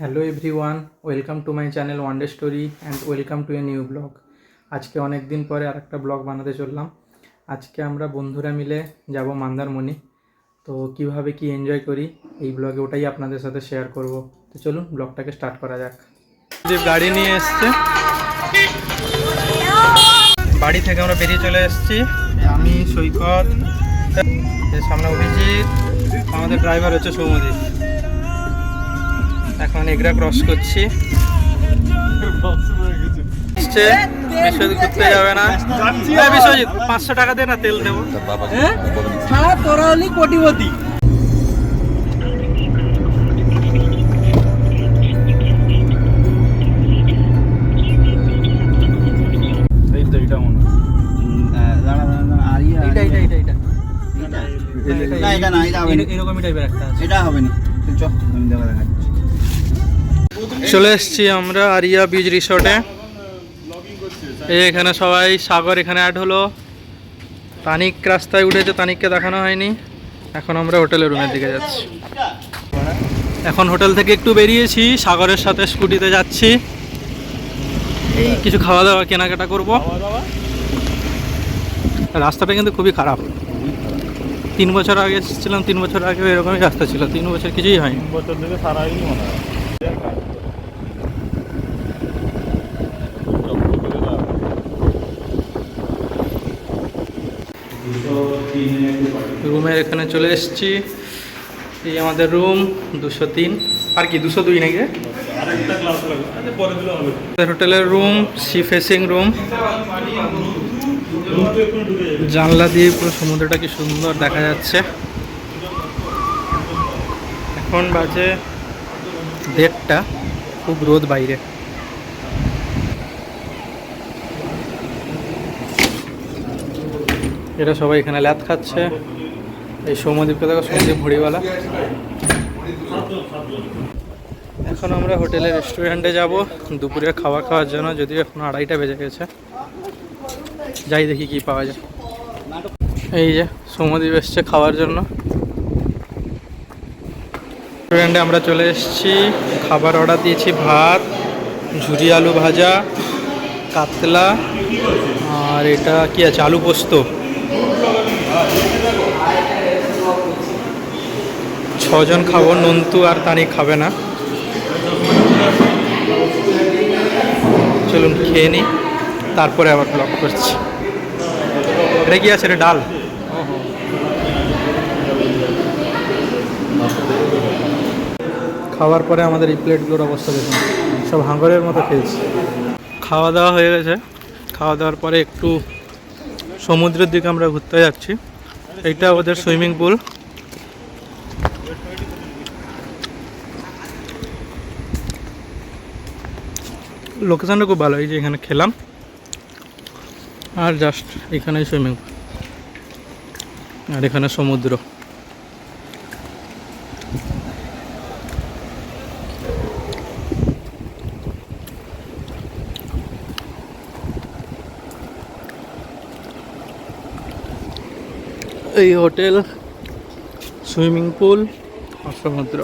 Hello everyone, welcome to my channel one day story and welcome to a new blog. আজকে অনেক দিন পরে আরেকটা ব্লগ বানাতে চললাম। আজকে আমরা বন্ধুরা মিলে যাব মন্দারমণি। তো কিভাবে কি এনজয় করি এই ব্লগে ওটাই আপনাদের সাথে শেয়ার করব। তো চলুন ব্লগটাকে স্টার্ট করা যাক। যে গাড়ি নিয়ে এসছে, বাড়ি থেকে আমরা বেরিয়ে চলে এসেছি। আমি সৈকত, এর সামনে অভিজিৎ, আমাদের ড্রাইভার হচ্ছে সৌমদীপ। এখন এগরা ক্রস করছি। বিশ্বজিৎ ঘুরতে যাবে না? বিশ্বজিৎ 500 টাকা দিয়ে না তেল দেবো। তোরা হলি কোটিপতি। চলে এসছি আমরা আরিয়া বিচ রিসোর্টে। এখানে সবাই, সাগর এখানে অ্যাড হলো, তানিক রাস্তায় উঠেছে, তানিককে দেখানো হয়নি। এখন আমরা হোটেলের রুমের দিকে যাচ্ছি। এখন হোটেল থেকে একটু বেরিয়েছি, সাগরের সাথে স্কুটিতে যাচ্ছি। এই কিছু খাওয়া দাওয়া কেনাকাটা করব। রাস্তাটা কিন্তু খুবই খারাপ। 3 বছর আগে এসেছিলাম, 3 বছর আগে এরকমই রাস্তা ছিল। 3 বছর কিছুই হয়নি। বছর থেকে সারাই মনে হয়। রুমের এখানে চলে এসেছি। এই আমাদের রুম 203 আর কি 202 নাকি? হোটেলের রুম, সি ফেসিং রুম। জানলা দিয়ে পুরো সমুদ্রটা কি সুন্দর দেখা যাচ্ছে। এখন বাজে 1:30, খুব রোদ বাইরে। এরা সবাই এখানে ল্যাদ খাচ্ছে। এই সৌমদীপকে দেখো, সৌমদীপ ভুড়িওয়ালা। এখন আমরা হোটেলের রেস্টুরেন্টে যাব দুপুরে খাবার খাওয়ার জন্য, যদিও এখন 2:30 বেজে গেছে। যাই দেখি কি পাওয়া যায়। এই যে সৌমদীপ এসছে খাওয়ার জন্য। রেস্টুরেন্টে আমরা চলে এসেছি। খাবার অর্ডার দিয়েছি, ভাত, ঝুরি আলু ভাজা, কাতলা, আর এটা কি আছে, আলু পোস্ত। 6 জন খাবো, নন্তু আর তানিক খাবে না। চলুন খেয়ে নিই, তারপরে আবার ব্লগ করছি। এটা কি আছে? এটা ডাল। খাওয়ার পরে আমাদের এই প্লেটগুলোর অবস্থা দেখুন, সব হাঙ্গরের মতো খেয়েছি। খাওয়া দাওয়া হয়ে গেছে। খাওয়া দাওয়ার পরে একটু সমুদ্রের দিকে আমরা ঘুরতে যাচ্ছি। এইটা ওদের সুইমিং পুল। লোকেশনটা খুব ভালো। এই যে এখানে খেলাম, আর জাস্ট এখানেই সুইমিং পুল, আর এখানে সমুদ্র। এই হোটেল, সুইমিং পুল আর সমুদ্র।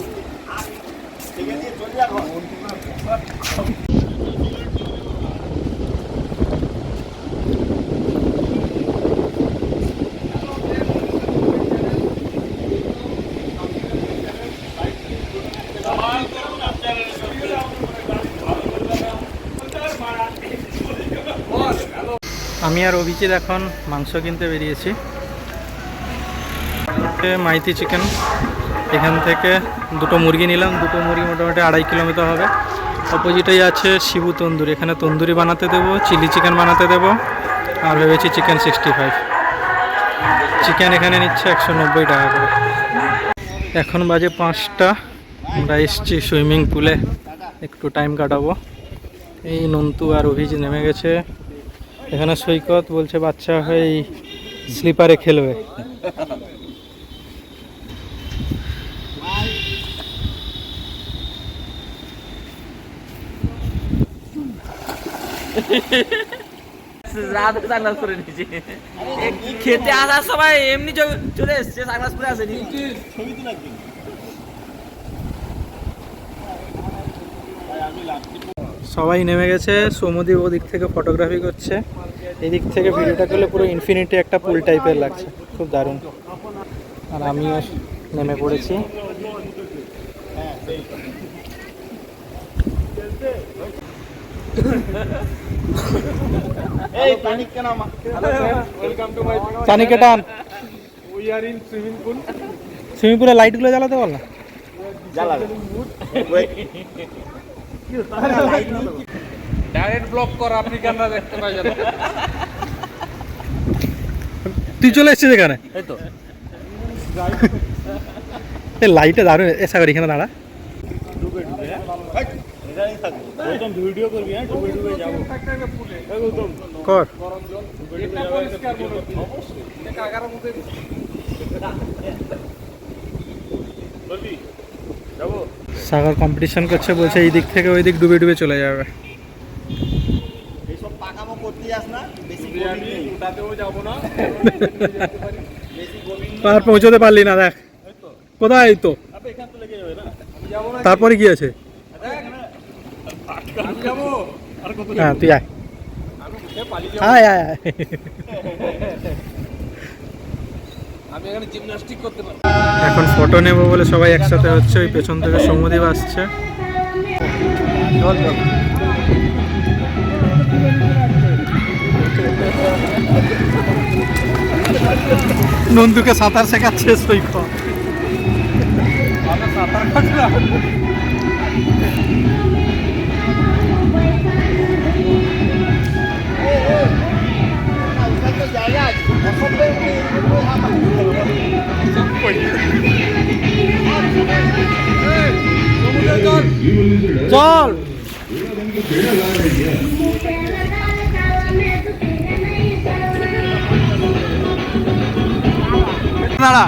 আমি আর অভিজিৎ এখন মাংস কিনতে বেরিয়েছি। মাইতি চিকেন, এখান থেকে 2টো মুরগি নিলাম। 2টো মুরগি মোটামুটি 2.5 কিলোমিটার হবে। অপোজিটেই আছে শিবু তন্দুরি। এখানে তন্দুরি বানাতে দেবো, চিলি চিকেন বানাতে দেবো, আর ভেবেছি চিকেন 65। চিকেন এখানে নিচ্ছে 190 টাকা করে। এখন বাজে 5টা। আমরা এসছি সুইমিং পুলে, একটু টাইম কাটাবো। এই নন্তু আর অভিজিৎ নেমে গেছে। এখানে সৈকত বলছে বাচ্চা হয়ে স্লিপারে খেলবে। খেতে আসার সময় এমনি চলে এসছে, সানগ্লাস পরে আসেনি। সবাই নেমে গেছে, সমুদ্র ওদিক থেকে ফটোগ্রাফি করছে, এদিক থেকে ভিডিওটা করলে পুরো ইনফিনিটি একটা পুল টাইপের লাগছে, খুব দারুণ। আর আমিও নেমে পড়েছি। চানিকে টান। সুইমিং পুলে লাইটগুলো জ্বালাতে বল না। ডাইরেক্ট ব্লক কর, আফ্রিকানরা দেখতে পাই যাবে। তুই চলে এসেছিস এখানে? এই তো লাইটে দারুণ। এসা করে এখানে দাঁড়া। ভিডিও করবি, হ্যাঁ ডুবে ডুবে যাবো কর। সাগর কম্পিটিশন করছে, বলছে এই দিক থেকে ওই দিক ডুবে ডুবে চলে যাবে। এইসব পাকামো করতে যাস না, বেশি ওটাতেও যাবো না। আর পৌঁছতে পারলি না, দেখ কোথায় এই তো। এখান তো লেগে যাবে না। তারপরে কি আছে? আমি যাবো আর কত? হ্যাঁ তুই আয় আমি উঠে পালিয়ে যাবো। আয় আয় আয়। আমি এখানে জিমন্যাস্টিক করতে পারি। এখন ফটো নেবো বলে সবাই একসাথে হচ্ছে, ওই পেছন থেকে সমুদ্র আসছে। নন্দুকে সাঁতার শেখাচ্ছে সৈকত। সাঁতার কাটলাম। জায়গা আছে, অসম্ভব চল দাঁড়া।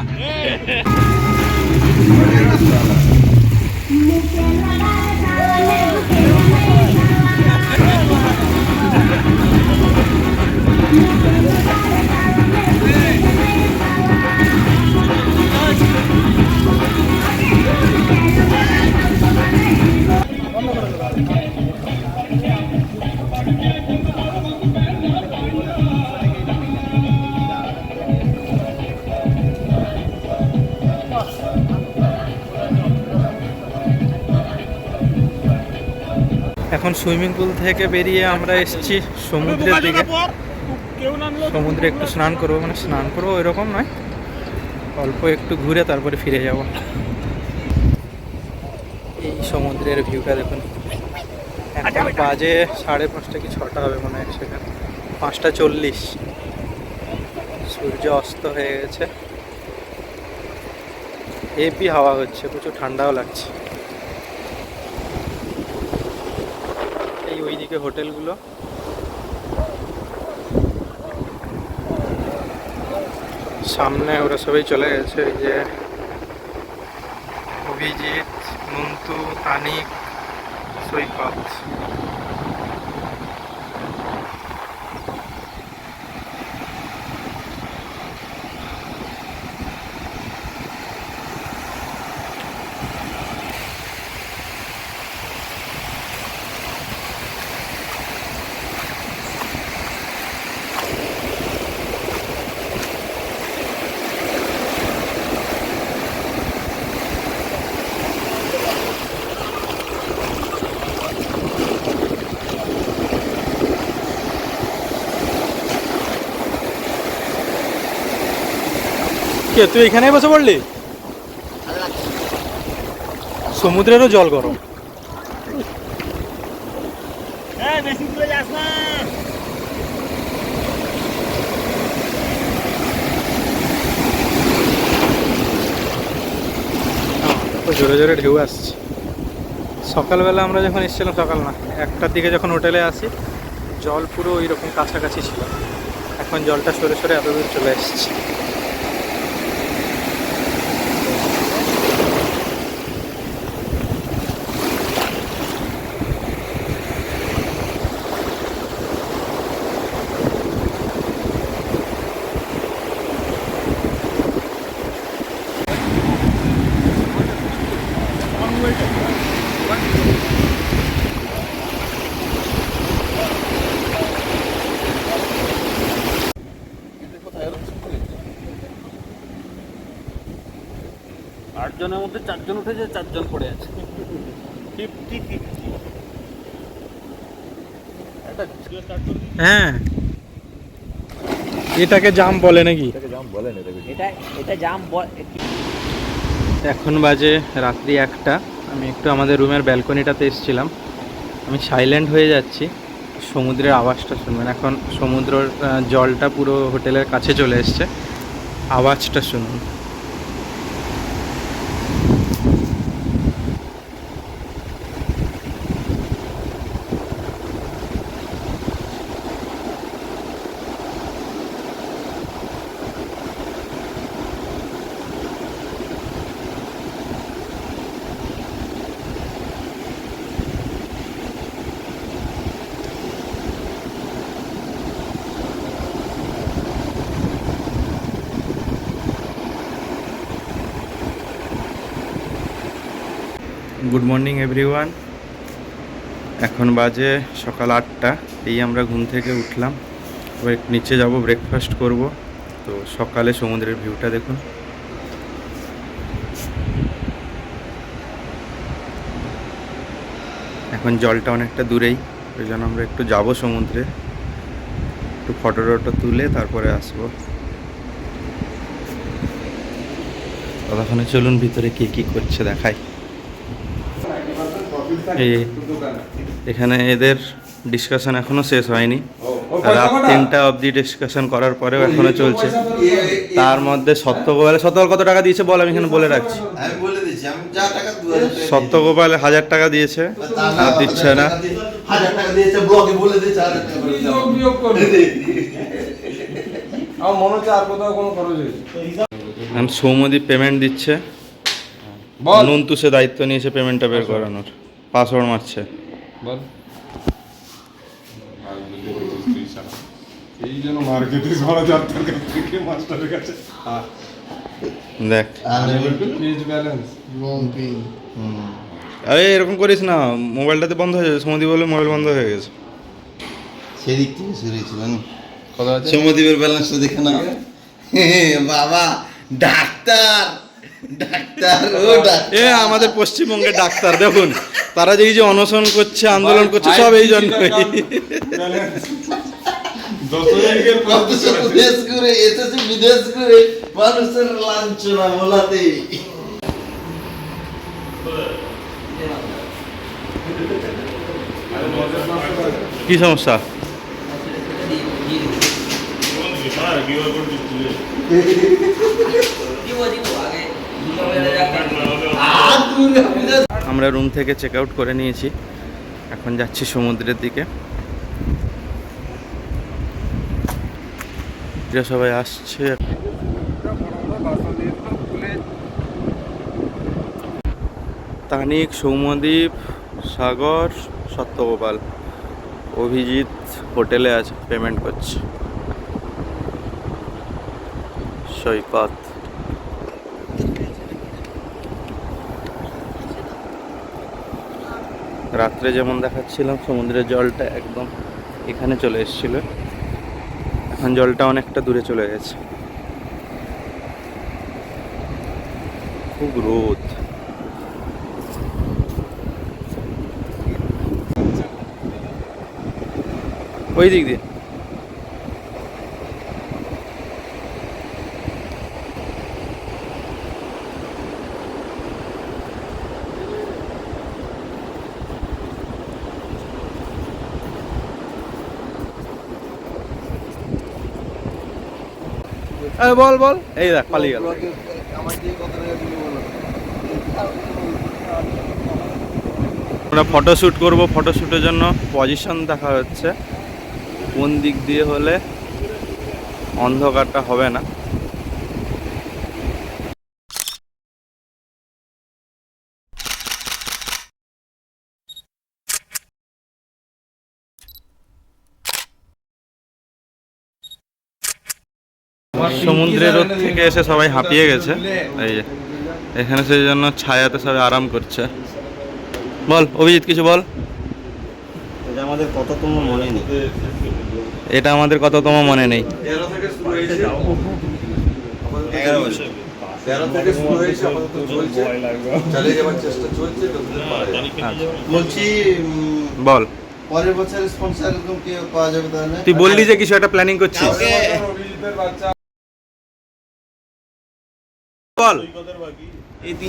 এখন সুইমিং পুল থেকে বেরিয়ে আমরা এসেছি সমুদ্রের দিকে। সমুদ্রে একটু স্নান করবো, মানে স্নান করবো ওইরকম নয়, অল্প একটু ঘুরে তারপরে ফিরে যাব। এই সমুদ্রের ভিউটা দেখুন। এখন বাজে 5:30 কি 6টা হবে মনে হয়, সেখানে 5:40। সূর্য অস্ত হয়ে গেছে, হেভি হাওয়া হচ্ছে, প্রচুর ঠান্ডাও লাগছে। এই ওইদিকে হোটেলগুলো, সামনে ওরা সবাই চলে গেছে। ওই যে অভিজিৎ, নন্তু, তানিক, সৈকত। কে তুই এখানেই বসে পড়লি? সমুদ্রেরও জল গরম। বেশি দূরে যাস না। জোরে জোরে ঢেউ আসছে। সকালবেলা আমরা যখন এসেছিলাম, সকাল না 1টার দিকে যখন হোটেলে আসি, জল পুরো ওই রকম কাছাকাছি ছিল। এখন জলটা সরে সরে এত দূর চলে এসছে। চারজনের মধ্যে চারজন উঠেছে, চারজন পড়ে আছে। 50-50 একটা হ্যাঁ, এটাকে জাম বলে নাকি? এটা জাম এখন বাজে রাত্রি 1টা। আমি একটু আমাদের রুমের ব্যালকনিটাতে এসেছিলাম। আমি সাইলেন্ট হয়ে যাচ্ছি, সমুদ্রের আওয়াজটা শুনবেন। এখন সমুদ্রের জলটা পুরো হোটেলের কাছে চলে এসছে, আওয়াজটা শুনুন। Good morning everyone. এখন বাজে সকাল 8টা। এই আমরা ঘুম থেকে উঠলাম, এবার নিচে যাব, ব্রেকফাস্ট করব। তো সকালে সমুদ্রের ভিউটা দেখুন। এখন জলটা অনেকটা দূরেই, ওই জন্য আমরা একটু যাব সমুদ্রে, একটু ফটো টটো তুলে তারপরে আসবো। ততক্ষণে চলুন ভিতরে কে কী করছে দেখাই। এই এখানে এদের ডিসকাশন এখনো শেষ হয়নি, রাত 3টা অবধি ডিসকাশন করার পরেও এখনো চলছে। তার মধ্যে সত্যগোপাল কত টাকা দিয়েছে বল, আমি এখানে বলে রাখছি। আমি বলে দিচ্ছি, আমি যা টাকা 2000 সত্যগোপাল 1000 টাকা দিয়েছে, আর দিচ্ছে না। 1000 টাকা দিয়েছে, ব্লগে বলে দিয়েছে 1000 টাকা করে দাও। বিয়োগ করবে। আমার মনে হচ্ছে আর কোথাও কোনো খরচ হয়েছে। এখন সৌমদীপ পেমেন্ট দিচ্ছে, বল নন্তু সে দায়িত্ব নিয়েছে পেমেন্টটা বের করানোর, পাসওয়ার্ড মারছে। বল। এই জন্য মার্কেটে সারা যাত্রার কাছ থেকে মাস্টারের কাছে দেখ, পেজ ব্যালেন্স আরে এরকম করিস না, মোবাইলটাতে বন্ধ হয়ে যাবে। সৌমদীপ বলে মোবাইল বন্ধ হয়ে গেছে। সেদিক থেকে শুরু হয়েছিল না, কত আছে? সমদ্বীপের ব্যালেন্সটা দেখে না। বাবা ডাক্তার, ডাক্তার ও ডাক্তার। এ আমাদের পশ্চিমবঙ্গের ডাক্তার দেখুন, তারা যে এই যে অনশন করছে, আন্দোলন করছে, সব এই জন্যই। অথচ বিদেশ ঘুরে এসেছে, বিদেশ ঘুরে মানুষের লাঞ্ছনা মোলাতে। কি সমস্যা? আমরা রুম থেকে চেক আউট করে নিয়েছি, এখন যাচ্ছি সমুদ্রের দিকে। যে সবাই আসছে। তানিক, সৌম্যদীপ, সাগর, সত্যগোপাল, অভিজিৎ হোটেলে আছে, পেমেন্ট করছে। সৈকত, রাত্রে যেমন দেখাচ্ছিলাম সমুদ্রের জলটা একদম এখানে চলে এসেছিল, এখন জলটা অনেকটা দূরে চলে গেছে। খুব রোদ। ওই দিক দিয়ে বল বল। এই দেখ পালিয়ে গেল। আমরা ফটোশ্যুট করব, ফটোশ্যুটের জন্য পজিশন দেখা হচ্ছে কোন দিক দিয়ে হলে অন্ধকারটা হবে না। সমুদ্রের রোদ থেকে এসে সবাই হাঁপিয়ে গেছে, এই যে এখানে সেই জন্য ছায়াতে সবাই আরাম করছে। বল অভিজিৎ, কিছু বল। এটা আমাদের কততম মনে নেই। এটা আমাদের কততম মনে নেই। 13 থেকে শুরু হয়েছে, 11 বছর। 13 থেকে শুরু হয়েছে, আপাতত চলছে, চালিয়ে যাওয়ার চেষ্টা চলছে, যতদূর পারা যায়। বলছি বল, পরের বছর স্পন্সর এরকম কি পাওয়া যাবে তাহলে? তুই বললি যে কিছু একটা প্ল্যানিং করছিস, অভিজিতের বাচ্চা বল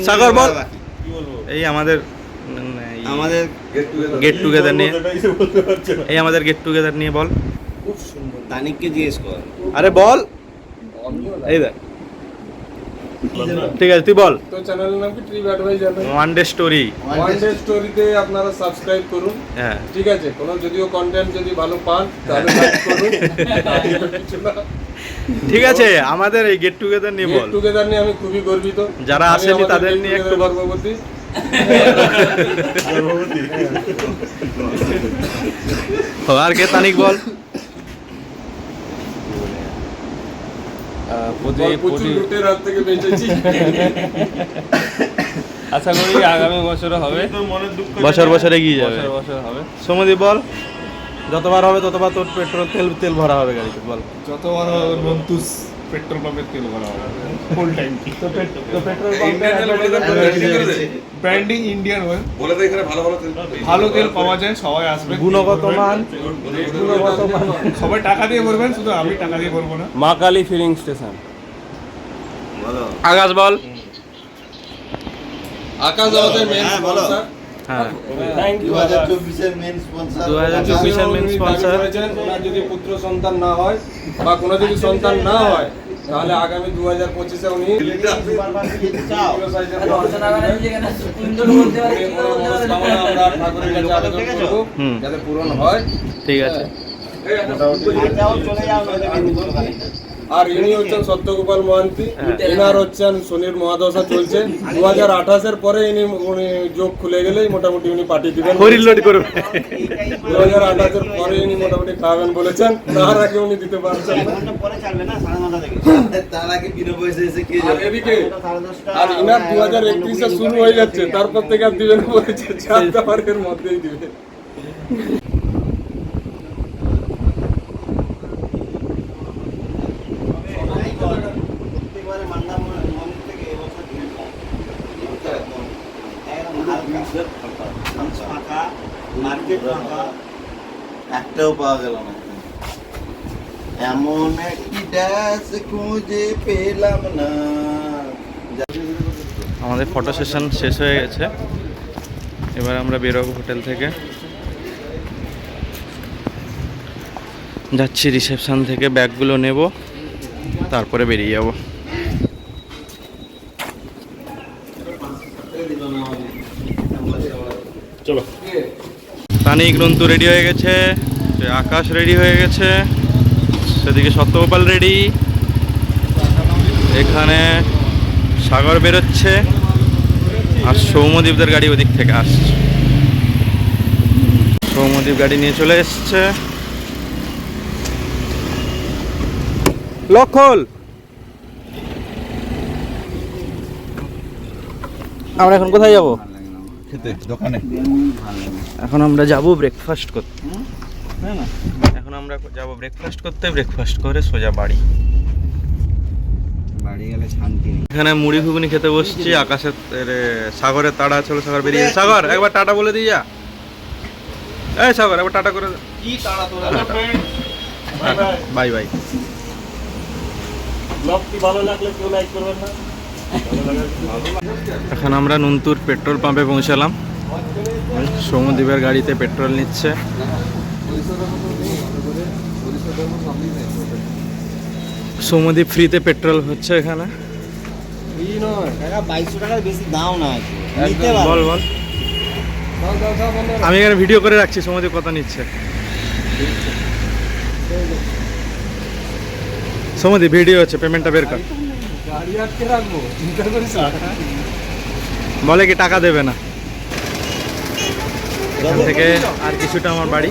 সাগর বল। এই আমাদের আমাদের গেট টুগেদার নিয়ে, এই আমাদের গেট টুগেদার নিয়ে বল। তানিককে জিজ্ঞেস কর। আরে বল, এই দেখ, ঠিক আছে তুই বল। তো চ্যানেলের নাম কি trip advisor? One day story. One day স্টোরিতে আপনারা সাবস্ক্রাইব করুন, হ্যাঁ ঠিক আছে? কোনো যদিও কন্টেন্ট যদি ভালো পান তাহলে লাইক করুন। কিছু না। ঠিক আছে, আমাদের এই গেট টুগেদার নিয়ে বল। গেট টুগেদার নিয়ে আমি খুবই গর্বিত। যারা আমি আসেনি আমাদের তাদের get নিয়ে একটু together বল। গর্ববতী। আর কে তানিক বল। প্রচুর লুটের হাত থেকে বেঁচেছি। আশা করি আগামী বছরও হবে, বছর বছর এগিয়ে যাবে। বছর বছর হবে। সৌমদীপ বল, যতবার হবে ততবার তোর পেট্রোল তেল ভরা হবে গাড়িতে, বল। যত বড় নন্তুস পেট্রোল পাম্পের তেল ভরা হবে ফুল ট্যাঙ্কি। তো পেট্রোল ব্র্যান্ডিং ইন্ডিয়ান ওয়েল, বলে দে এখানে ভালো ভালো তেল ভালো তেল পাওয়া যায়, সবাই আসবে। গুণগত মান, সবাই টাকা দিয়ে ভরবেন, শুধু আমি টাকা দিয়ে ভরবো না। Ma Kali filling station. আকাশ বল। আকাশ আমাদের মেন স্পন্সর। হ্যাঁ, 2024 মেন স্পন্সর। 2024 main sponsor. ওনার যদি পুত্র সন্তান না হয় বা কোনো যদি সন্তান না হয় তাহলে আগামী 2025-এ উনি আমরা ঠাকুরের কাছে আবেদন করবো যাতে পূরণ হয়। ঠিক আছে। আর ইনি হচ্ছেন সত্যগোপাল মহান্তি, এনার হচ্ছেন শনির মহাদশা চলছে। 2028-এর পরে উনি যোগ খুলে গেলেই মোটামুটি উনি পাঠিয়ে দিবেন। হরিল লোড করবে। 2028-এর পরে উনি মোটামুটি খাওয়াবেন বলেছেন, তার আগে উনি দিতে পারছেন না। পরে ছাড়বে না 9:30 থেকে। তার আগে বিনা পয়সা এসে কে আর যাবে? এদিকে আর ইনার 2031-এ শুরু হয়ে যাচ্ছে, তারপর থেকে আর দিবেন বলেছে, 4 তারিখের মধ্যেই দিবে। প্রত্যেকবারে মান্ডা মন্দির থেকে এবছর ভিড় কম। একদম হালকা ফাঁকা, মার্কেট ফাঁকা, একটাও পাওয়া গেল না। এমন একটি ড্যাশ খুঁজে পেলাম না। আমাদের ফটো সেশন শেষ হয়ে গেছে, এবার আমরা বেরোবো হোটেল থেকে। যাচ্ছি রিসেপশন থেকে, ব্যাগগুলো নেব, তারপরে বেরিয়ে যাব। চলো। তানিক নন্তু রেডি হয়ে গেছে, আকাশ রেডি হয়ে গেছে, সেদিকে সত্যগোপাল রেডি, এখানে সাগর বেরোচ্ছে, আর সৌম্যদীপদের গাড়ি ওদিক থেকে আসছে। সৌম্যদীপ গাড়ি নিয়ে চলে এসছে। লক্ষল, আমরা এখন কোথায় যাব? খেতে দোকানে। এখন আমরা যাব ব্রেকফাস্ট করতে। এখন আমরা যাব ব্রেকফাস্ট করতে, ব্রেকফাস্ট করে সোজা বাড়ি। বাড়ি গেলে শান্তি নেই। এখানে মুড়ি ঘুগনি খেতে বসছি। আকাশের সাগরের তাড়া ছিল, সাগর বেরিয়ে গেছে। সাগর একবার টাটা বলে দিয়ে যা। এই সাগর একবার টাটা করে কি তাড়া তোরা? Bye bye. ব্লগটি ভালো লাগলে কেউ লাইক করবেন না। এখন আমরা নন্তুর পেট্রোল পাম্পে পৌঁছালাম। সৌম্যদীপের গাড়িতে পেট্রোল নিচ্ছে। সৌম্যদীপ ফ্রিতে পেট্রোল হচ্ছে এখানে। টাকা 2200 টাকার বেশি দাও না। নিতে বল পারো। বল, আমি এখানে ভিডিও করে রাখছি। সৌম্যদীপ কত নিচ্ছে? সৌম্যদীপ ভিডিও হচ্ছে, পেমেন্টটা বের কর। গাড়ি আটকে রাখবো, চিন্তা করিস না। বলে কি টাকা দেবে না। এখান থেকে আর কিছুটা আমার বাড়ি,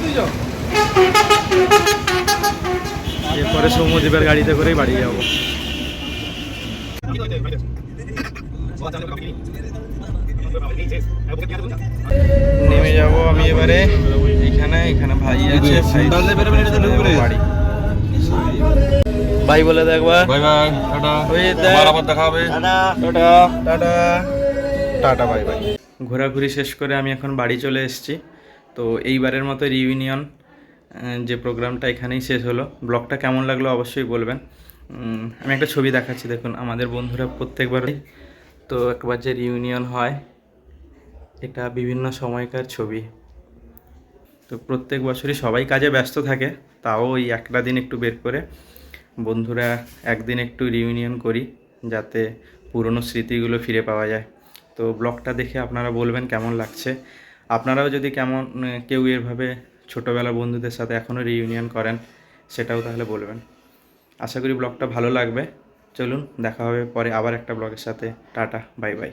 এরপরে সৌম্যদীপের গাড়িতে করেই বাড়ি যাব। নেমে যাব আমি এবারে এখানে ভাই আছে, বাড়ি বাই বলে দে একবার। Bye bye, tata. ওই দেখ। আবার আবার দেখা হবে। Tata tata tata bye bye. ঘোরাঘুরি শেষ করে আমি এখন বাড়ি চলে এসেছি। তো এইবারের মতো রিউনিয়ন যে প্রোগ্রামটা এখানেই শেষ হলো। ব্লগটা কেমন লাগলো অবশ্যই বলবেন। আমি একটা ছবি দেখাচ্ছি, দেখুন আমাদের বন্ধুরা প্রত্যেকবারই তো একবার যে রিউনিয়ন হয়, এটা বিভিন্ন সময়কার ছবি। তো প্রত্যেক বছরই সবাই কাজে ব্যস্ত থাকে, তাও ওই একটা দিন একটু বের করে বন্ধুরা একদিন একটু রিউনিয়ন করি, যাতে পুরনো স্মৃতিগুলো ফিরে পাওয়া যায়। তো ব্লগটা দেখে আপনারা বলবেন কেমন লাগছে। আপনারাও যদি কেউ এভাবে ছোটোবেলা বন্ধুদের সাথে এখনও রিউনিয়ন করেন, সেটাও তাহলে বলবেন। আশা করি ব্লগটা ভালো লাগবে। চলুন দেখা হবে পরে আবার একটা ব্লগের সাথে। Tata bye bye.